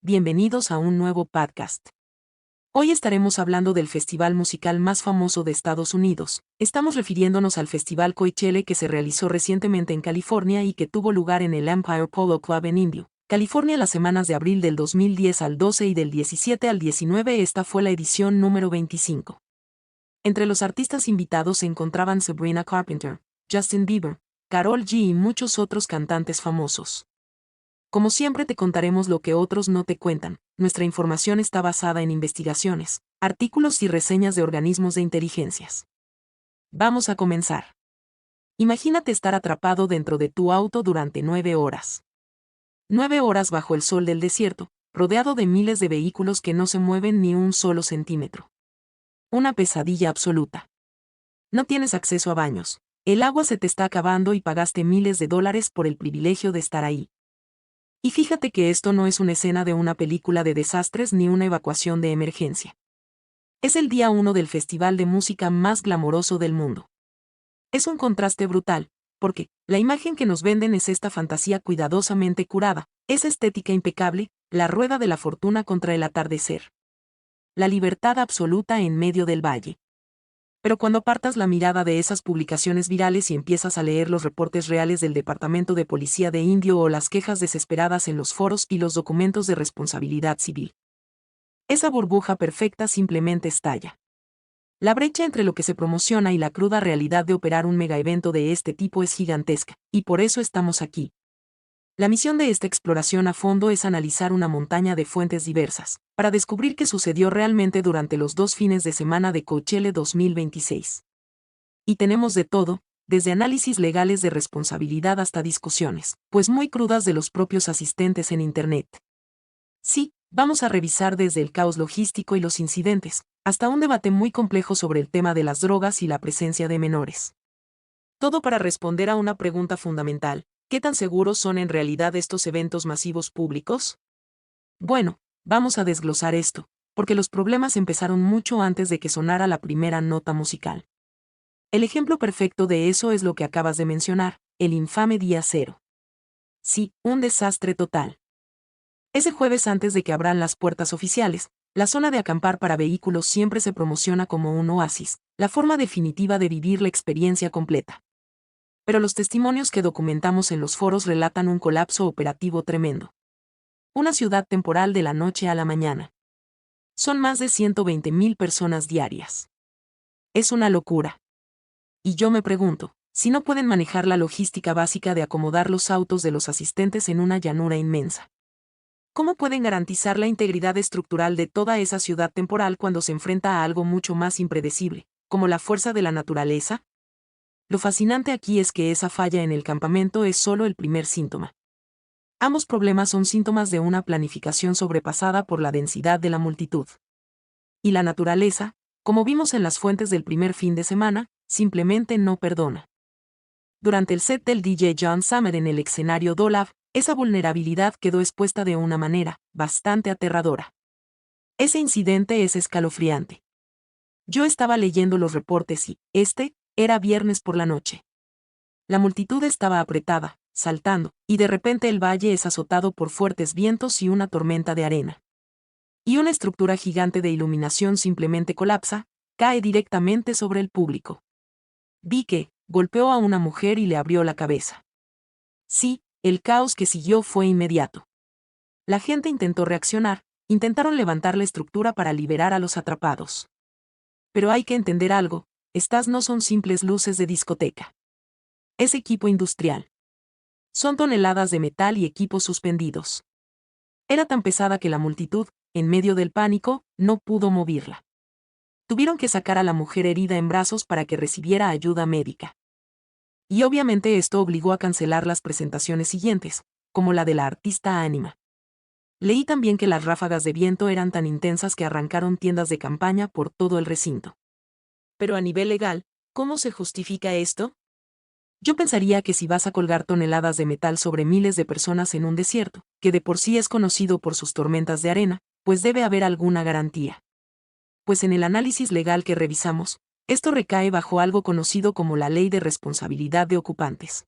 bienvenidos a un nuevo podcast. Hoy estaremos hablando del festival musical más famoso de Estados Unidos. Estamos refiriéndonos al Festival Coachella que se realizó recientemente en California y que tuvo lugar en el Empire Polo Club en Indio, California las semanas de abril del 2010 al 12 y del 17 al 19. Esta fue la edición número 25. Entre los artistas invitados se encontraban Sabrina Carpenter, Justin Bieber, Karol G y muchos otros cantantes famosos. Como siempre te contaremos lo que otros no te cuentan. Nuestra información está basada en investigaciones, artículos y reseñas de organismos de inteligencias. Vamos a comenzar. Imagínate estar atrapado dentro de tu auto durante 9 horas. 9 horas bajo el sol del desierto, rodeado de miles de vehículos que no se mueven ni un solo centímetro. Una pesadilla absoluta. No tienes acceso a baños. El agua se te está acabando y pagaste miles de dólares por el privilegio de estar ahí. Y fíjate que esto no es una escena de una película de desastres ni una evacuación de emergencia. Es el día 1 del festival de música más glamoroso del mundo. Es un contraste brutal, porque la imagen que nos venden es esta fantasía cuidadosamente curada, esa estética impecable, la rueda de la fortuna contra el atardecer. La libertad absoluta en medio del valle. Pero cuando apartas la mirada de esas publicaciones virales y empiezas a leer los reportes reales del Departamento de Policía de Indio o las quejas desesperadas en los foros y los documentos de responsabilidad civil, esa burbuja perfecta simplemente estalla. La brecha entre lo que se promociona y la cruda realidad de operar un megaevento de este tipo es gigantesca, y por eso estamos aquí. La misión de esta exploración a fondo es analizar una montaña de fuentes diversas, para descubrir qué sucedió realmente durante los 2 fines de semana de Coachella 2026. Y tenemos de todo, desde análisis legales de responsabilidad hasta discusiones, pues muy crudas de los propios asistentes en Internet. Sí, vamos a revisar desde el caos logístico y los incidentes, hasta un debate muy complejo sobre el tema de las drogas y la presencia de menores. Todo para responder a una pregunta fundamental. ¿Qué tan seguros son en realidad estos eventos masivos públicos? Bueno, vamos a desglosar esto, porque los problemas empezaron mucho antes de que sonara la primera nota musical. El ejemplo perfecto de eso es lo que acabas de mencionar, el infame día cero. Sí, un desastre total. Ese jueves antes de que abran las puertas oficiales, la zona de acampar para vehículos siempre se promociona como un oasis, la forma definitiva de vivir la experiencia completa. Pero los testimonios que documentamos en los foros relatan un colapso operativo tremendo. Una ciudad temporal de la noche a la mañana. Son más de 120,000 personas diarias. Es una locura. Y yo me pregunto, si no pueden manejar la logística básica de acomodar los autos de los asistentes en una llanura inmensa. ¿Cómo pueden garantizar la integridad estructural de toda esa ciudad temporal cuando se enfrenta a algo mucho más impredecible, como la fuerza de la naturaleza? Lo fascinante aquí es que esa falla en el campamento es solo el primer síntoma. Ambos problemas son síntomas de una planificación sobrepasada por la densidad de la multitud. Y la naturaleza, como vimos en las fuentes del primer fin de semana, simplemente no perdona. Durante el set del DJ John Summer en el escenario Dolab, esa vulnerabilidad quedó expuesta de una manera bastante aterradora. Ese incidente es escalofriante. Yo estaba leyendo los reportes y, era viernes por la noche. La multitud estaba apretada, saltando, y de repente el valle es azotado por fuertes vientos y una tormenta de arena. Y una estructura gigante de iluminación simplemente colapsa, cae directamente sobre el público. Vi que golpeó a una mujer y le abrió la cabeza. Sí, el caos que siguió fue inmediato. La gente intentó reaccionar, intentaron levantar la estructura para liberar a los atrapados. Pero hay que entender algo, estas no son simples luces de discoteca. Es equipo industrial. Son toneladas de metal y equipos suspendidos. Era tan pesada que la multitud, en medio del pánico, no pudo moverla. Tuvieron que sacar a la mujer herida en brazos para que recibiera ayuda médica. Y obviamente esto obligó a cancelar las presentaciones siguientes, como la de la artista Anima. Leí también que las ráfagas de viento eran tan intensas que arrancaron tiendas de campaña por todo el recinto. Pero a nivel legal, ¿cómo se justifica esto? Yo pensaría que si vas a colgar toneladas de metal sobre miles de personas en un desierto, que de por sí es conocido por sus tormentas de arena, pues debe haber alguna garantía. Pues en el análisis legal que revisamos, esto recae bajo algo conocido como la Ley de Responsabilidad de Ocupantes.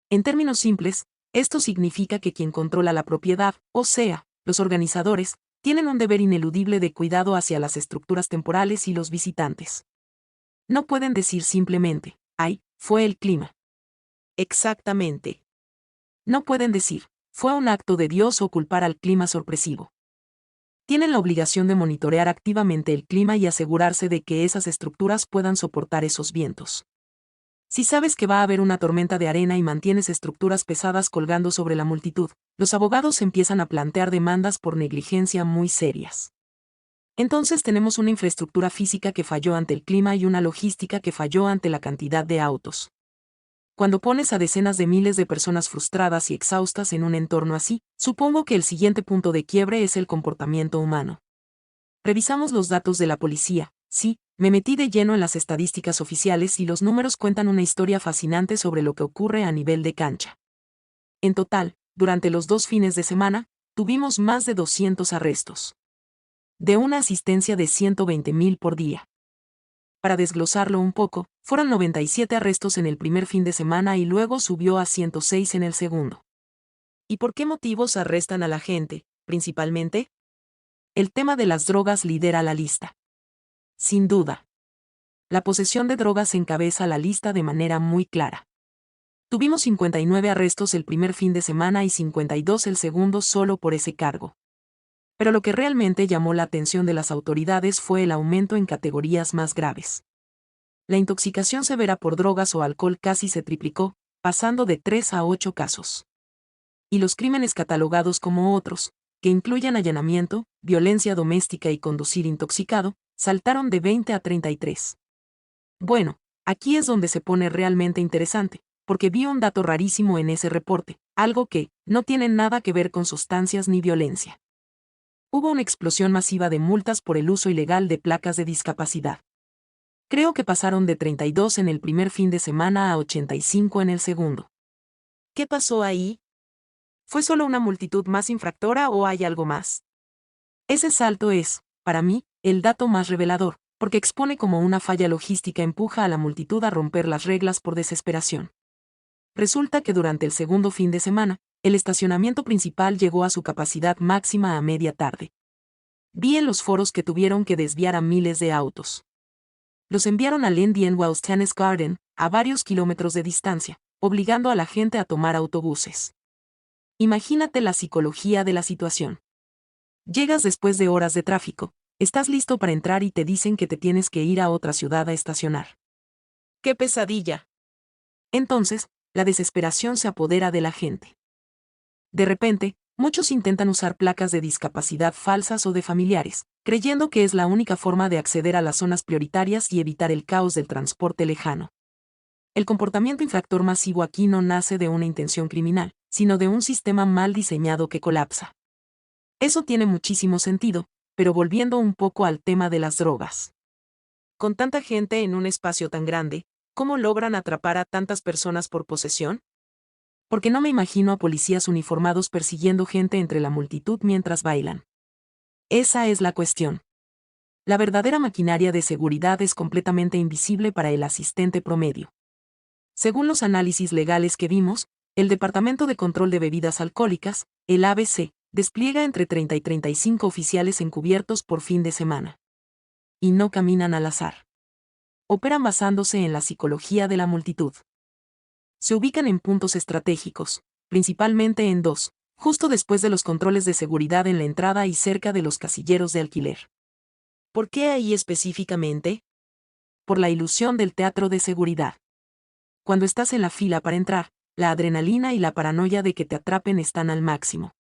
En términos simples, esto significa que quien controla la propiedad, o sea, los organizadores tienen un deber ineludible de cuidado hacia las estructuras temporales y los visitantes. No pueden decir simplemente, ¡ay, fue el clima! Exactamente. No pueden decir, fue un acto de Dios o culpar al clima sorpresivo. Tienen la obligación de monitorear activamente el clima y asegurarse de que esas estructuras puedan soportar esos vientos. Si sabes que va a haber una tormenta de arena y mantienes estructuras pesadas colgando sobre la multitud, los abogados empiezan a plantear demandas por negligencia muy serias. Entonces tenemos una infraestructura física que falló ante el clima y una logística que falló ante la cantidad de autos. Cuando pones a decenas de miles de personas frustradas y exhaustas en un entorno así, supongo que el siguiente punto de quiebre es el comportamiento humano. Revisamos los datos de la policía, sí, me metí de lleno en las estadísticas oficiales y los números cuentan una historia fascinante sobre lo que ocurre a nivel de cancha. En total, durante los 2 fines de semana, tuvimos más de 200 arrestos. De una asistencia de 120,000 por día. Para desglosarlo un poco, fueron 97 arrestos en el primer fin de semana y luego subió a 106 en el segundo. ¿Y por qué motivos arrestan a la gente, principalmente? El tema de las drogas lidera la lista. Sin duda. La posesión de drogas encabeza la lista de manera muy clara. Tuvimos 59 arrestos el primer fin de semana y 52 el segundo solo por ese cargo. Pero lo que realmente llamó la atención de las autoridades fue el aumento en categorías más graves. La intoxicación severa por drogas o alcohol casi se triplicó, pasando de 3 a 8 casos. Y los crímenes catalogados como otros, que incluyen allanamiento, violencia doméstica y conducir intoxicado, saltaron de 20 a 33. Bueno, aquí es donde se pone realmente interesante, porque vi un dato rarísimo en ese reporte, algo que no tiene nada que ver con sustancias ni violencia. Hubo una explosión masiva de multas por el uso ilegal de placas de discapacidad. Creo que pasaron de 32 en el primer fin de semana a 85 en el segundo. ¿Qué pasó ahí? ¿Fue solo una multitud más infractora o hay algo más? Ese salto es, para mí, el dato más revelador, porque expone cómo una falla logística empuja a la multitud a romper las reglas por desesperación. Resulta que durante el segundo fin de semana, el estacionamiento principal llegó a su capacidad máxima a media tarde. Vi en los foros que tuvieron que desviar a miles de autos. Los enviaron al Indian Wells Tennis Garden, a varios kilómetros de distancia, obligando a la gente a tomar autobuses. Imagínate la psicología de la situación. Llegas después de horas de tráfico, estás listo para entrar y te dicen que te tienes que ir a otra ciudad a estacionar. ¡Qué pesadilla! Entonces, la desesperación se apodera de la gente. De repente, muchos intentan usar placas de discapacidad falsas o de familiares, creyendo que es la única forma de acceder a las zonas prioritarias y evitar el caos del transporte lejano. El comportamiento infractor masivo aquí no nace de una intención criminal, sino de un sistema mal diseñado que colapsa. Eso tiene muchísimo sentido, pero volviendo un poco al tema de las drogas. Con tanta gente en un espacio tan grande, ¿cómo logran atrapar a tantas personas por posesión? Porque no me imagino a policías uniformados persiguiendo gente entre la multitud mientras bailan. Esa es la cuestión. La verdadera maquinaria de seguridad es completamente invisible para el asistente promedio. Según los análisis legales que vimos, el Departamento de Control de Bebidas Alcohólicas, el ABC, despliega entre 30 y 35 oficiales encubiertos por fin de semana. Y no caminan al azar. Operan basándose en la psicología de la multitud. Se ubican en puntos estratégicos, principalmente en 2, justo después de los controles de seguridad en la entrada y cerca de los casilleros de alquiler. ¿Por qué ahí específicamente? Por la ilusión del teatro de seguridad. Cuando estás en la fila para entrar, la adrenalina y la paranoia de que te atrapen están al máximo.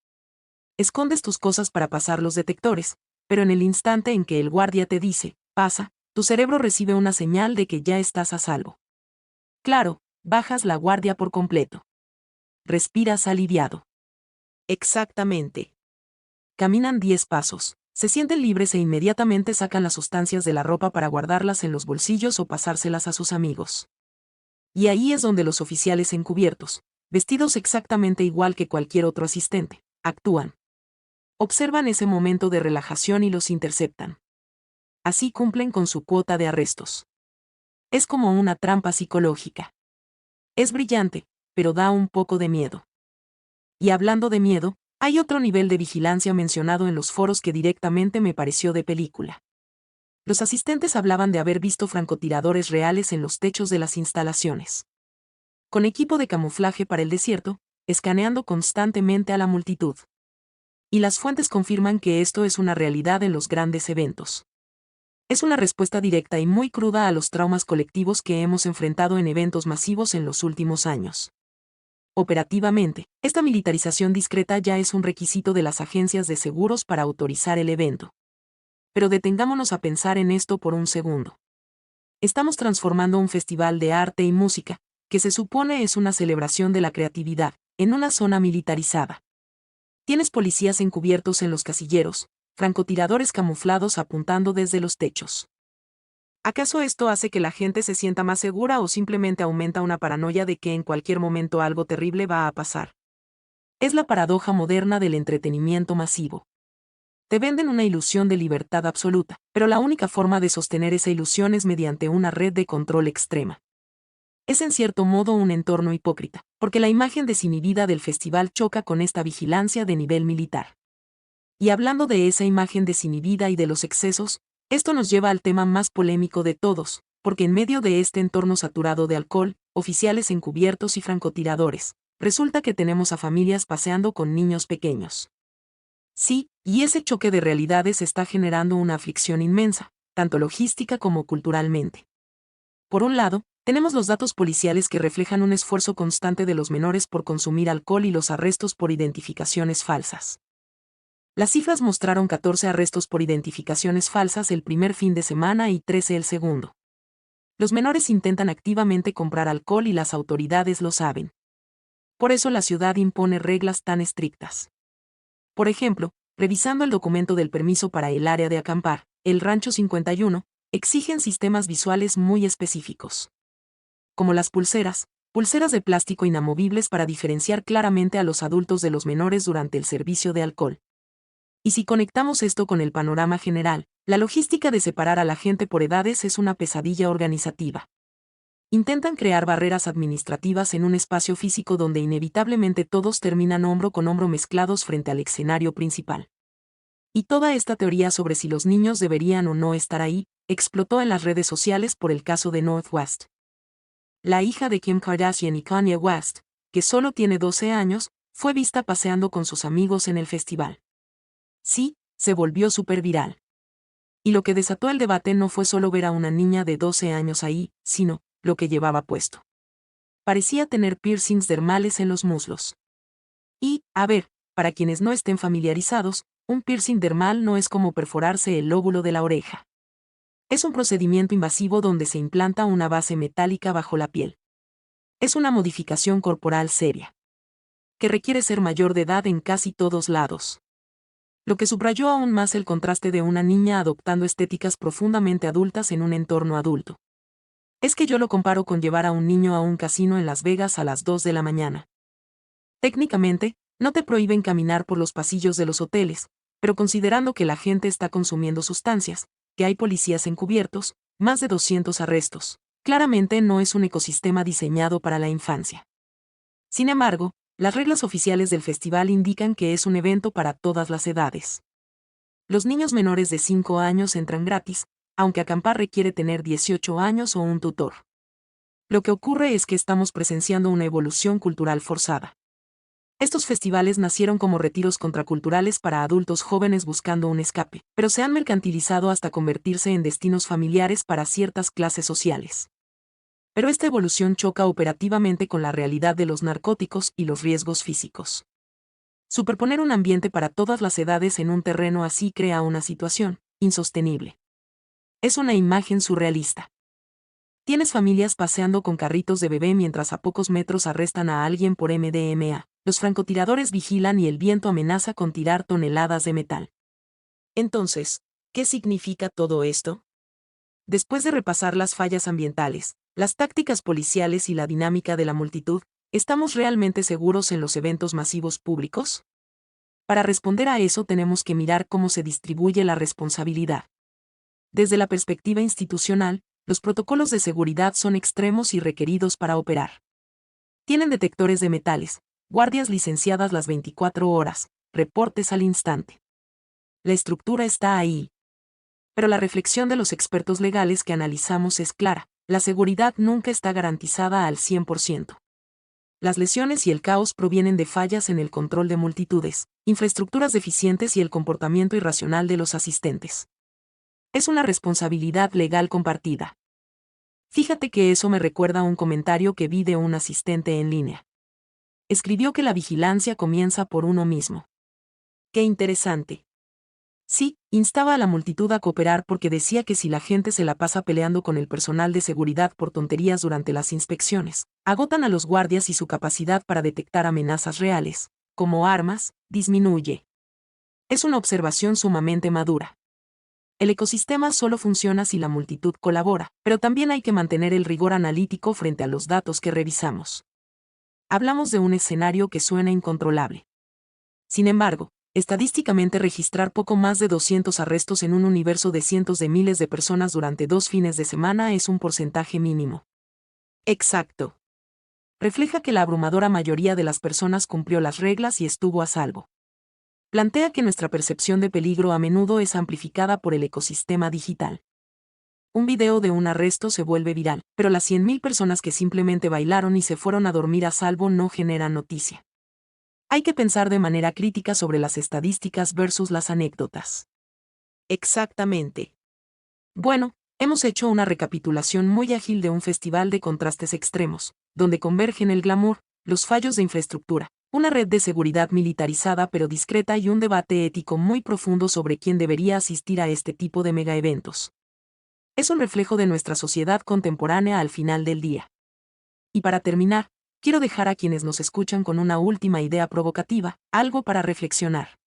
Escondes tus cosas para pasar los detectores, pero en el instante en que el guardia te dice, pasa, tu cerebro recibe una señal de que ya estás a salvo. Claro, bajas la guardia por completo. Respiras aliviado. Exactamente. Caminan 10 pasos, se sienten libres e inmediatamente sacan las sustancias de la ropa para guardarlas en los bolsillos o pasárselas a sus amigos. Y ahí es donde los oficiales encubiertos, vestidos exactamente igual que cualquier otro asistente, actúan. Observan ese momento de relajación y los interceptan. Así cumplen con su cuota de arrestos. Es como una trampa psicológica. Es brillante, pero da un poco de miedo. Y hablando de miedo, Hay otro nivel de vigilancia mencionado en los foros que directamente me pareció de película. Los asistentes hablaban de haber visto francotiradores reales en los techos de las instalaciones. Con equipo de camuflaje para el desierto, escaneando constantemente a la multitud. Y las fuentes confirman que esto es una realidad en los grandes eventos. Es una respuesta directa y muy cruda a los traumas colectivos que hemos enfrentado en eventos masivos en los últimos años. Operativamente, esta militarización discreta ya es un requisito de las agencias de seguros para autorizar el evento. Pero detengámonos a pensar en esto por un segundo. Estamos transformando un festival de arte y música, que se supone es una celebración de la creatividad, en una zona militarizada. Tienes policías encubiertos en los casilleros, francotiradores camuflados apuntando desde los techos. ¿Acaso esto hace que la gente se sienta más segura o simplemente aumenta una paranoia de que en cualquier momento algo terrible va a pasar? Es la paradoja moderna del entretenimiento masivo. Te venden una ilusión de libertad absoluta, pero la única forma de sostener esa ilusión es mediante una red de control extrema. Es en cierto modo un entorno hipócrita, porque la imagen desinhibida del festival choca con esta vigilancia de nivel militar. Y hablando de esa imagen desinhibida y de los excesos, esto nos lleva al tema más polémico de todos, porque en medio de este entorno saturado de alcohol, oficiales encubiertos y francotiradores, resulta que tenemos a familias paseando con niños pequeños. Sí, y ese choque de realidades está generando una aflicción inmensa, tanto logística como culturalmente. Por un lado, tenemos los datos policiales que reflejan un esfuerzo constante de los menores por consumir alcohol y los arrestos por identificaciones falsas. Las cifras mostraron 14 arrestos por identificaciones falsas el primer fin de semana y 13 el segundo. Los menores intentan activamente comprar alcohol y las autoridades lo saben. Por eso la ciudad impone reglas tan estrictas. Por ejemplo, revisando el documento del permiso para el área de acampar, el Rancho 51, exigen sistemas visuales muy específicos. Como las pulseras de plástico inamovibles para diferenciar claramente a los adultos de los menores durante el servicio de alcohol. Y si conectamos esto con el panorama general, la logística de separar a la gente por edades es una pesadilla organizativa. Intentan crear barreras administrativas en un espacio físico donde inevitablemente todos terminan hombro con hombro mezclados frente al escenario principal. Y toda esta teoría sobre si los niños deberían o no estar ahí, explotó en las redes sociales por el caso de North West. La hija de Kim Kardashian y Kanye West, que solo tiene 12 años, fue vista paseando con sus amigos en el festival. Sí, se volvió súper viral. Y lo que desató el debate no fue solo ver a una niña de 12 años ahí, sino lo que llevaba puesto. Parecía tener piercings dermales en los muslos. Y, a ver, para quienes no estén familiarizados, un piercing dermal no es como perforarse el lóbulo de la oreja. Es un procedimiento invasivo donde se implanta una base metálica bajo la piel. Es una modificación corporal seria, que requiere ser mayor de edad en casi todos lados. Lo que subrayó aún más el contraste de una niña adoptando estéticas profundamente adultas en un entorno adulto. Es que yo lo comparo con llevar a un niño a un casino en Las Vegas a las 2 de la mañana. Técnicamente, no te prohíben caminar por los pasillos de los hoteles, pero considerando que la gente está consumiendo sustancias, que hay policías encubiertos, más de 200 arrestos, claramente no es un ecosistema diseñado para la infancia. Sin embargo, las reglas oficiales del festival indican que es un evento para todas las edades. Los niños menores de 5 años entran gratis, aunque acampar requiere tener 18 años o un tutor. Lo que ocurre es que estamos presenciando una evolución cultural forzada. Estos festivales nacieron como retiros contraculturales para adultos jóvenes buscando un escape, pero se han mercantilizado hasta convertirse en destinos familiares para ciertas clases sociales. Pero esta evolución choca operativamente con la realidad de los narcóticos y los riesgos físicos. Superponer un ambiente para todas las edades en un terreno así crea una situación insostenible. Es una imagen surrealista. Tienes familias paseando con carritos de bebé mientras a pocos metros arrestan a alguien por MDMA, los francotiradores vigilan y el viento amenaza con tirar toneladas de metal. Entonces, ¿qué significa todo esto? Después de repasar las fallas ambientales, las tácticas policiales y la dinámica de la multitud, ¿estamos realmente seguros en los eventos masivos públicos? Para responder a eso tenemos que mirar cómo se distribuye la responsabilidad. Desde la perspectiva institucional, los protocolos de seguridad son extremos y requeridos para operar. Tienen detectores de metales, guardias licenciadas las 24 horas, reportes al instante. La estructura está ahí. Pero la reflexión de los expertos legales que analizamos es clara: la seguridad nunca está garantizada al 100%. Las lesiones y el caos provienen de fallas en el control de multitudes, infraestructuras deficientes y el comportamiento irracional de los asistentes. Es una responsabilidad legal compartida. Fíjate que eso me recuerda a un comentario que vi de un asistente en línea. Escribió que la vigilancia comienza por uno mismo. ¡Qué interesante! Sí, instaba a la multitud a cooperar porque decía que si la gente se la pasa peleando con el personal de seguridad por tonterías durante las inspecciones, agotan a los guardias y su capacidad para detectar amenazas reales, como armas, disminuye. Es una observación sumamente madura. El ecosistema solo funciona si la multitud colabora, pero también hay que mantener el rigor analítico frente a los datos que revisamos. Hablamos de un escenario que suena incontrolable. Sin embargo, estadísticamente registrar poco más de 200 arrestos en un universo de cientos de miles de personas durante 2 fines de semana es un porcentaje mínimo. Exacto. Refleja que la abrumadora mayoría de las personas cumplió las reglas y estuvo a salvo. Plantea que nuestra percepción de peligro a menudo es amplificada por el ecosistema digital. Un video de un arresto se vuelve viral, pero las 100.000 personas que simplemente bailaron y se fueron a dormir a salvo no generan noticia. Hay que pensar de manera crítica sobre las estadísticas versus las anécdotas. Exactamente. Bueno, hemos hecho una recapitulación muy ágil de un festival de contrastes extremos, donde convergen el glamour, los fallos de infraestructura, una red de seguridad militarizada pero discreta y un debate ético muy profundo sobre quién debería asistir a este tipo de megaeventos. Es un reflejo de nuestra sociedad contemporánea al final del día. Y para terminar, quiero dejar a quienes nos escuchan con una última idea provocativa, algo para reflexionar.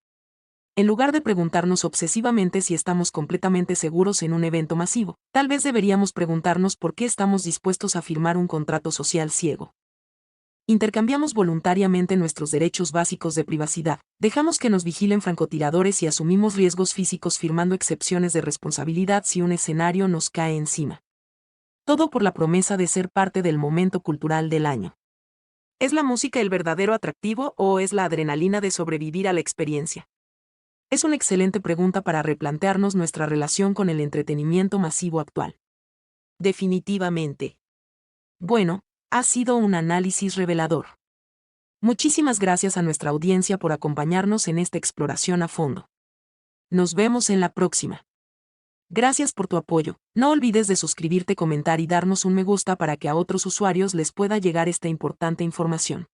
En lugar de preguntarnos obsesivamente si estamos completamente seguros en un evento masivo, tal vez deberíamos preguntarnos por qué estamos dispuestos a firmar un contrato social ciego. Intercambiamos voluntariamente nuestros derechos básicos de privacidad, dejamos que nos vigilen francotiradores y asumimos riesgos físicos firmando excepciones de responsabilidad si un escenario nos cae encima. Todo por la promesa de ser parte del momento cultural del año. ¿Es la música el verdadero atractivo o es la adrenalina de sobrevivir a la experiencia? Es una excelente pregunta para replantearnos nuestra relación con el entretenimiento masivo actual. Definitivamente. Bueno, ha sido un análisis revelador. Muchísimas gracias a nuestra audiencia por acompañarnos en esta exploración a fondo. Nos vemos en la próxima. Gracias por tu apoyo. No olvides de suscribirte, comentar y darnos un me gusta para que a otros usuarios les pueda llegar esta importante información.